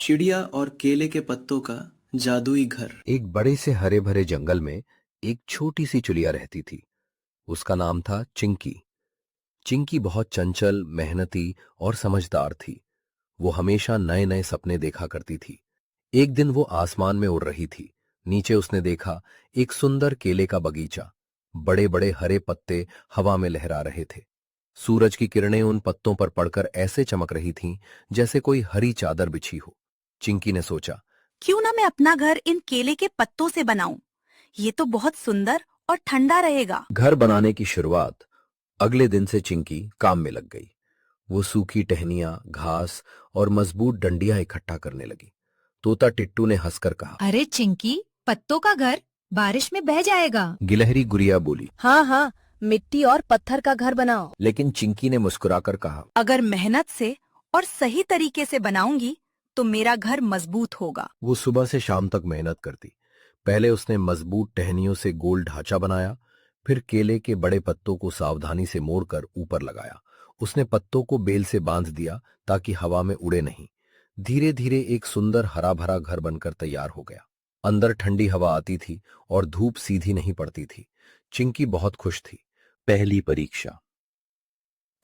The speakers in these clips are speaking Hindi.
चिड़िया और केले के पत्तों का जादुई घर। एक बड़े से हरे भरे जंगल में एक छोटी सी चुलिया रहती थी। उसका नाम था चिंकी। चिंकी बहुत चंचल, मेहनती और समझदार थी। वो हमेशा नए नए सपने देखा करती थी। एक दिन वो आसमान में उड़ रही थी। नीचे उसने देखा एक सुंदर केले का बगीचा। बड़े बड़े हरे पत्ते हवा में लहरा रहे थे। सूरज की किरणें उन पत्तों पर पड़कर ऐसे चमक रही थीं जैसे कोई हरी चादर बिछी हो। चिंकी ने सोचा, क्यों ना मैं अपना घर इन केले के पत्तों से बनाऊं? ये तो बहुत सुंदर और ठंडा रहेगा। घर बनाने की शुरुआत अगले दिन से चिंकी काम में लग गई। वो सूखी टहनियां, घास और मजबूत डंडियां इकट्ठा करने लगी। तोता टिट्टू ने हंसकर कहा। अरे चिंकी, पत्तों का घर बारिश में बह जाएगा। गिलहरी गुड़िया बोली। हाँ हाँ, मिट्टी और पत्थर का घर बनाओ। लेकिन चिंकी ने मुस्कुराकर कहा। अगर मेहनत से और सही तरीके से बनाऊंगी तो मेरा घर मजबूत होगा। वो सुबह से शाम तक मेहनत करती। पहले उसने मजबूत टहनियों से गोल ढांचा बनाया, फिर केले के बड़े पत्तों को सावधानी से मोड़कर ऊपर लगाया। उसने पत्तों को बेल से बांध दिया ताकि हवा में उड़े नहीं। धीरे धीरे एक सुंदर हरा भरा घर बनकर तैयार हो गया। अंदर ठंडी हवा आती थी और धूप सीधी नहीं पड़ती थी। चिंकी बहुत खुश थी। पहली परीक्षा।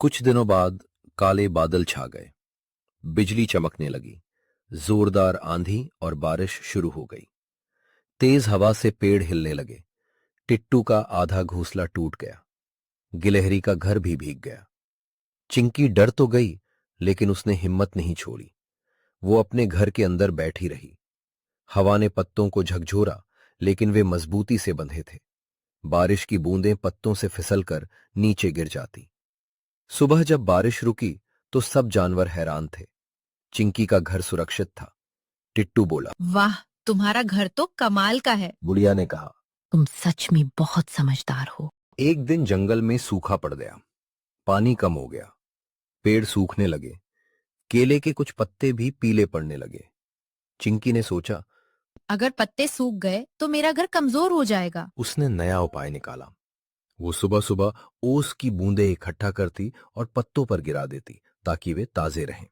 कुछ दिनों बाद काले बादल छा गए। बिजली चमकने लगी। जोरदार आंधी और बारिश शुरू हो गई। तेज हवा से पेड़ हिलने लगे। टिट्टू का आधा घोंसला टूट गया। गिलहरी का घर भी भीग गया। चिंकी डर तो गई, लेकिन उसने हिम्मत नहीं छोड़ी। वो अपने घर के अंदर बैठी रही। हवा ने पत्तों को झकझोरा, लेकिन वे मजबूती से बंधे थे। बारिश की बूंदें पत्तों से फिसलकर नीचे गिर जाती। सुबह जब बारिश रुकी तो सब जानवर हैरान थे। चिंकी का घर सुरक्षित था। टिट्टू बोला। वाह, तुम्हारा घर तो कमाल का है। बुढ़िया ने कहा। तुम सच में बहुत समझदार हो। एक दिन जंगल में सूखा पड़ गया। पानी कम हो गया। पेड़ सूखने लगे। केले के कुछ पत्ते भी पीले पड़ने लगे। चिंकी ने सोचा। अगर पत्ते सूख गए तो मेरा घर कमजोर हो जाएगा। उसने नया उपाय निकाला। वो सुबह सुबह ओस की बूंदें इकट्ठा करती और पत्तों पर गिरा देती ताकि वे ताजे रहें।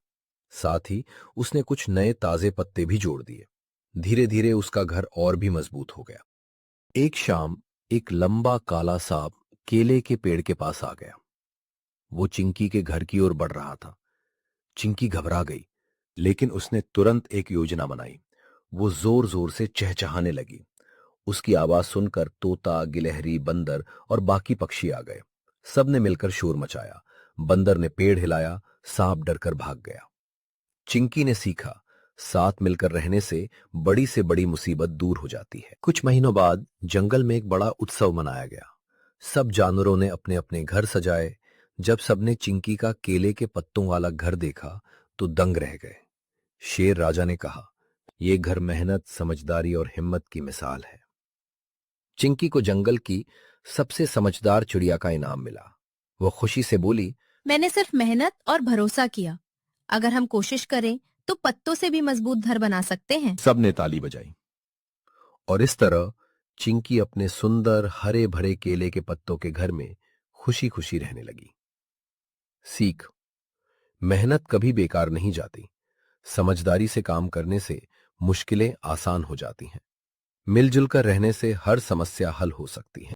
साथ ही उसने कुछ नए ताजे पत्ते भी जोड़ दिए। धीरे धीरे उसका घर और भी मजबूत हो गया। एक शाम एक लंबा काला सांप केले के पेड़ के पास आ गया। वो चिंकी के घर की ओर बढ़ रहा था। चिंकी घबरा गई, लेकिन उसने तुरंत एक योजना बनाई। वो जोर जोर से चहचहाने लगी। उसकी आवाज सुनकर तोता, गिलहरी, बंदर और बाकी पक्षी आ गए। सबने मिलकर शोर मचाया। बंदर ने पेड़ हिलाया। सांप डरकर भाग गया। चिंकी ने सीखा, साथ मिलकर रहने से बड़ी मुसीबत दूर हो जाती है। कुछ महीनों बाद जंगल में एक बड़ा उत्सव मनाया गया। सब जानवरों ने अपने अपने घर सजाए। जब सबने चिंकी का केले के पत्तों वाला घर देखा तो दंग रह गए। शेर राजा ने कहा, यह घर मेहनत, समझदारी और हिम्मत की मिसाल है। चिंकी को जंगल की सबसे समझदार चिड़िया का इनाम मिला। वो खुशी से बोली, मैंने सिर्फ मेहनत और भरोसा किया। अगर हम कोशिश करें तो पत्तों से भी मजबूत घर बना सकते हैं। सबने ताली बजाई और इस तरह चिंकी अपने सुंदर हरे भरे केले के पत्तों के घर में खुशी खुशी रहने लगी। सीख। मेहनत कभी बेकार नहीं जाती। समझदारी से काम करने से मुश्किलें आसान हो जाती हैं। मिलजुल कर रहने से हर समस्या हल हो सकती है।